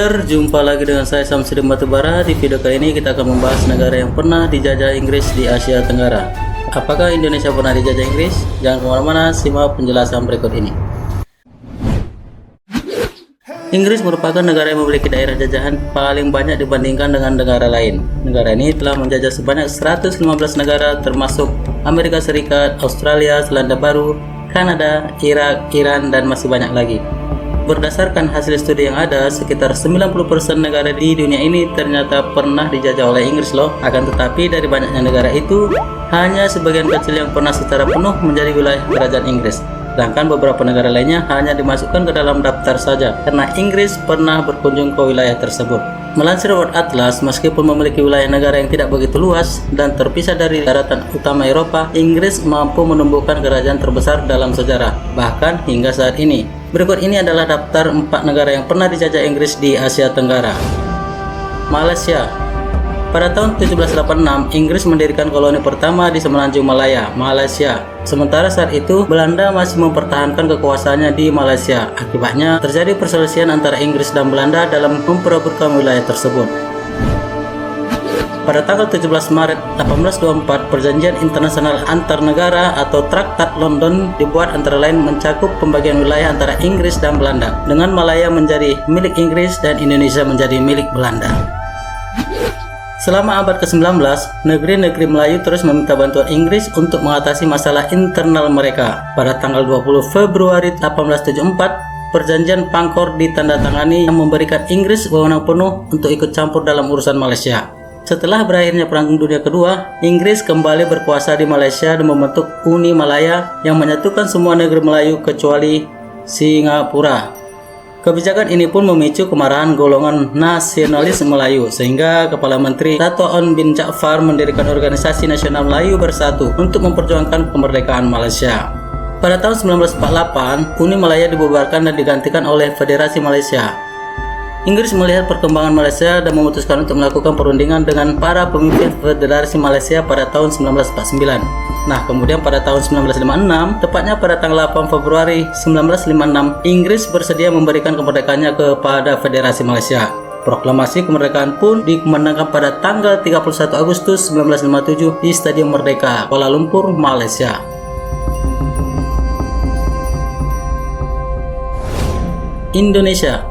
Traveler, jumpa lagi dengan saya Samsudin Batubara. Di video kali ini kita akan membahas negara yang pernah dijajah Inggris di Asia Tenggara. Apakah Indonesia pernah dijajah Inggris? Jangan kemana-mana, simak penjelasan berikut ini. Inggris merupakan negara yang memiliki daerah jajahan paling banyak dibandingkan dengan negara lain. Negara ini telah menjajah sebanyak 115 negara termasuk Amerika Serikat, Australia, Selandia Baru, Kanada, Irak, Iran, dan masih banyak lagi. Berdasarkan hasil studi yang ada, sekitar 90% negara di dunia ini ternyata pernah dijajah oleh Inggris loh. Akan tetapi dari banyaknya negara itu, hanya sebagian kecil yang pernah secara penuh menjadi wilayah kerajaan Inggris. Sedangkan beberapa negara lainnya hanya dimasukkan ke dalam daftar saja, karena Inggris pernah berkunjung ke wilayah tersebut. Melansir World Atlas, meskipun memiliki wilayah negara yang tidak begitu luas dan terpisah dari daratan utama Eropa, Inggris mampu menumbuhkan kerajaan terbesar dalam sejarah, bahkan hingga saat ini. Berikut ini adalah daftar 4 negara yang pernah dijajah Inggris di Asia Tenggara. Malaysia. Pada tahun 1786, Inggris mendirikan koloni pertama di semenanjung Malaya, Malaysia. Sementara saat itu, Belanda masih mempertahankan kekuasaannya di Malaysia. Akibatnya, terjadi perselisihan antara Inggris dan Belanda dalam memperebutkan wilayah tersebut. Pada tanggal 17 Maret 1824, Perjanjian Internasional Antar Negara atau Traktat London dibuat, antara lain mencakup pembagian wilayah antara Inggris dan Belanda, dengan Malaya menjadi milik Inggris dan Indonesia menjadi milik Belanda. Selama abad ke-19, negeri-negeri Melayu terus meminta bantuan Inggris untuk mengatasi masalah internal mereka. Pada tanggal 20 Februari 1874, Perjanjian Pangkor ditandatangani yang memberikan Inggris wewenang penuh untuk ikut campur dalam urusan Malaysia. Setelah berakhirnya Perang Dunia Kedua, Inggris kembali berkuasa di Malaysia dan membentuk Uni Malaya yang menyatukan semua negeri Melayu kecuali Singapura. Kebijakan ini pun memicu kemarahan golongan nasionalis Melayu, sehingga Kepala Menteri Dato' Onn bin Jaafar mendirikan Organisasi Nasional Melayu Bersatu untuk memperjuangkan kemerdekaan Malaysia. Pada tahun 1948, Uni Malaya dibubarkan dan digantikan oleh Federasi Malaysia. Inggris melihat perkembangan Malaysia dan memutuskan untuk melakukan perundingan dengan para pemimpin Federasi Malaysia pada tahun 1949. Nah, kemudian pada tahun 1956, tepatnya pada tanggal 8 Februari 1956, Inggris bersedia memberikan kemerdekaannya kepada Federasi Malaysia. Proklamasi kemerdekaan pun dikumandangkan pada tanggal 31 Agustus 1957 di Stadium Merdeka, Kuala Lumpur, Malaysia. Indonesia.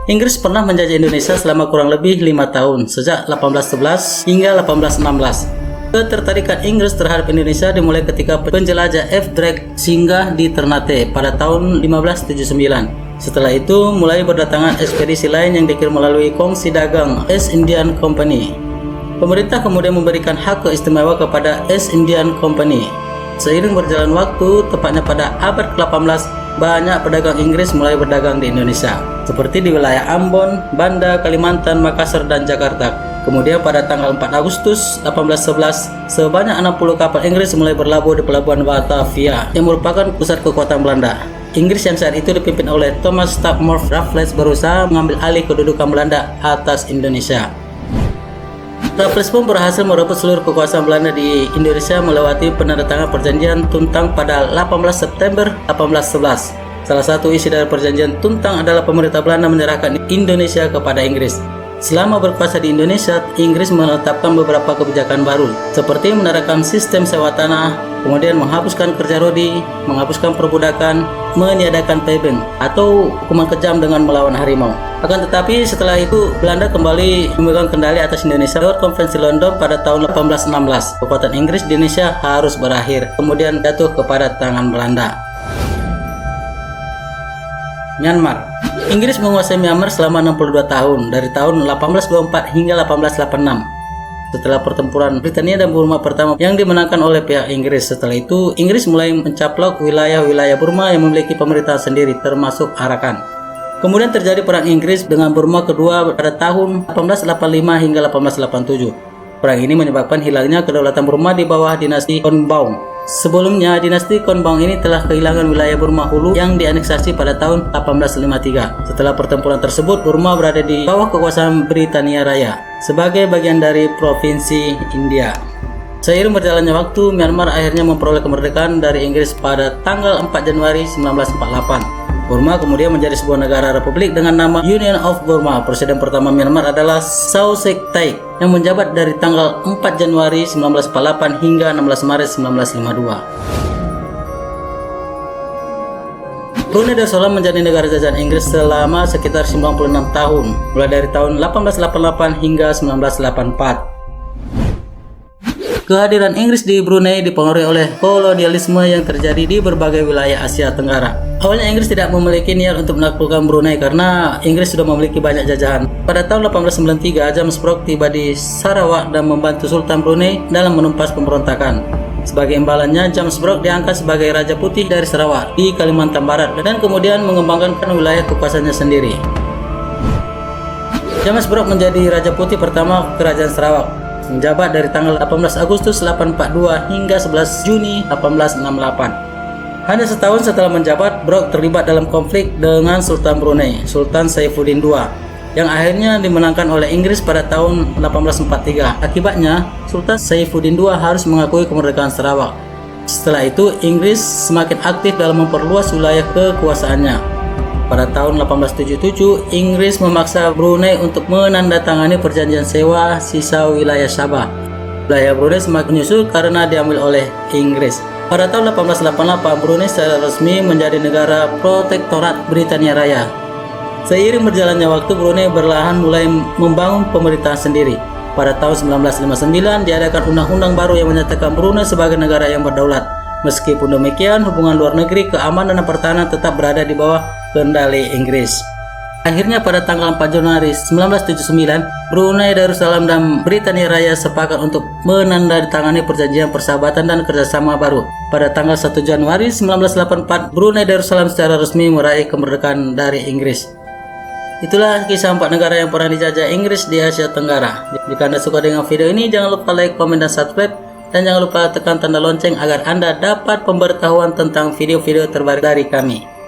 Inggris pernah menjajah Indonesia selama kurang lebih 5 tahun, sejak 1811 hingga 1816. Ketertarikan Inggris terhadap Indonesia dimulai ketika penjelajah F. Drake singgah di Ternate pada tahun 1579. Setelah itu, mulai berdatangan ekspedisi lain yang dikirim melalui kongsi dagang East Indian Company. Pemerintah kemudian memberikan hak keistimewa kepada East Indian Company. Seiring berjalan waktu, tepatnya pada abad ke-18, banyak pedagang Inggris mulai berdagang di Indonesia, seperti di wilayah Ambon, Banda, Kalimantan, Makassar, dan Jakarta. Kemudian pada tanggal 4 Agustus 1811, sebanyak 60 kapal Inggris mulai berlabuh di pelabuhan Batavia, yang merupakan pusat kekuatan Belanda. Inggris yang saat itu dipimpin oleh Thomas Stafford Raffles berusaha mengambil alih kedudukan Belanda atas Indonesia. Raffles pun berhasil merebut seluruh kekuasaan Belanda di Indonesia melewati penandatanganan Perjanjian Tuntang pada 18 September 1811. Salah satu isi dari Perjanjian Tuntang adalah pemerintah Belanda menyerahkan Indonesia kepada Inggris. Selama berkuasa di Indonesia, Inggris menetapkan beberapa kebijakan baru, seperti menerapkan sistem sewa tanah, kemudian menghapuskan kerja rodi, menghapuskan perbudakan, meniadakan pebeng, atau hukuman kejam dengan melawan harimau. Akan tetapi setelah itu, Belanda kembali memegang kendali atas Indonesia lewat Konferensi London pada tahun 1816. Kekuatan Inggris di Indonesia harus berakhir, kemudian jatuh kepada tangan Belanda. Myanmar. Inggris menguasai Myanmar selama 62 tahun, dari tahun 1824 hingga 1886. Setelah pertempuran Britania dan Burma pertama yang dimenangkan oleh pihak Inggris, setelah itu Inggris mulai mencaplok wilayah-wilayah Burma yang memiliki pemerintahan sendiri, termasuk Arakan. Kemudian terjadi perang Inggris dengan Burma kedua pada tahun 1885 hingga 1887. Perang ini menyebabkan hilangnya kedaulatan Burma di bawah dinasti Konbaung. Sebelumnya, dinasti Konbaung ini telah kehilangan wilayah Burma Hulu yang dianeksasi pada tahun 1853. Setelah pertempuran tersebut, Burma berada di bawah kekuasaan Britania Raya sebagai bagian dari Provinsi India. Seiring berjalannya waktu, Myanmar akhirnya memperoleh kemerdekaan dari Inggris pada tanggal 4 Januari 1948. Burma kemudian menjadi sebuah negara republik dengan nama Union of Burma. Presiden pertama Myanmar adalah Sau Sek Taik yang menjabat dari tanggal 4 Januari 1948 hingga 16 Maret 1952. Brunei Darussalam menjadi negara jajahan Inggris selama sekitar 96 tahun, mulai dari tahun 1888 hingga 1984. Kehadiran Inggris di Brunei dipengaruhi oleh kolonialisme yang terjadi di berbagai wilayah Asia Tenggara. Awalnya Inggris tidak memiliki niat untuk menaklukkan Brunei karena Inggris sudah memiliki banyak jajahan. Pada tahun 1893, James Brooke tiba di Sarawak dan membantu Sultan Brunei dalam menumpas pemberontakan. Sebagai imbalannya, James Brooke diangkat sebagai Raja Putih dari Sarawak di Kalimantan Barat dan kemudian mengembangkan wilayah kekuasaannya sendiri. James Brooke menjadi Raja Putih pertama Kerajaan Sarawak, menjabat dari tanggal 18 Agustus 1842 hingga 11 Juni 1868. Hanya setahun setelah menjabat, Brooke terlibat dalam konflik dengan Sultan Brunei, Sultan Saifuddin II, yang akhirnya dimenangkan oleh Inggris pada tahun 1843. Akibatnya, Sultan Saifuddin II harus mengakui kemerdekaan Sarawak. Setelah itu, Inggris semakin aktif dalam memperluas wilayah kekuasaannya. Pada tahun 1877, Inggris memaksa Brunei untuk menandatangani perjanjian sewa sisa wilayah Sabah. Wilayah Brunei semakin menyusul karena diambil oleh Inggris. Pada tahun 1888, Brunei secara resmi menjadi negara protektorat Britania Raya. Seiring berjalannya waktu, Brunei perlahan mulai membangun pemerintahan sendiri. Pada tahun 1959, diadakan undang-undang baru yang menyatakan Brunei sebagai negara yang berdaulat. Meskipun demikian, hubungan luar negeri, keamanan dan pertahanan tetap berada di bawah kendali Inggris. Akhirnya pada tanggal 4 Januari 1979, Brunei Darussalam dan Britania Raya sepakat untuk menandatangani perjanjian persahabatan dan kerjasama baru. Pada tanggal 1 Januari 1984, Brunei Darussalam secara resmi meraih kemerdekaan dari Inggris. Itulah kisah 4 negara yang pernah dijajah Inggris di Asia Tenggara. Jika Anda suka dengan video ini, jangan lupa like, komen, dan subscribe. Dan jangan lupa tekan tanda lonceng agar Anda dapat pemberitahuan tentang video-video terbaru dari kami.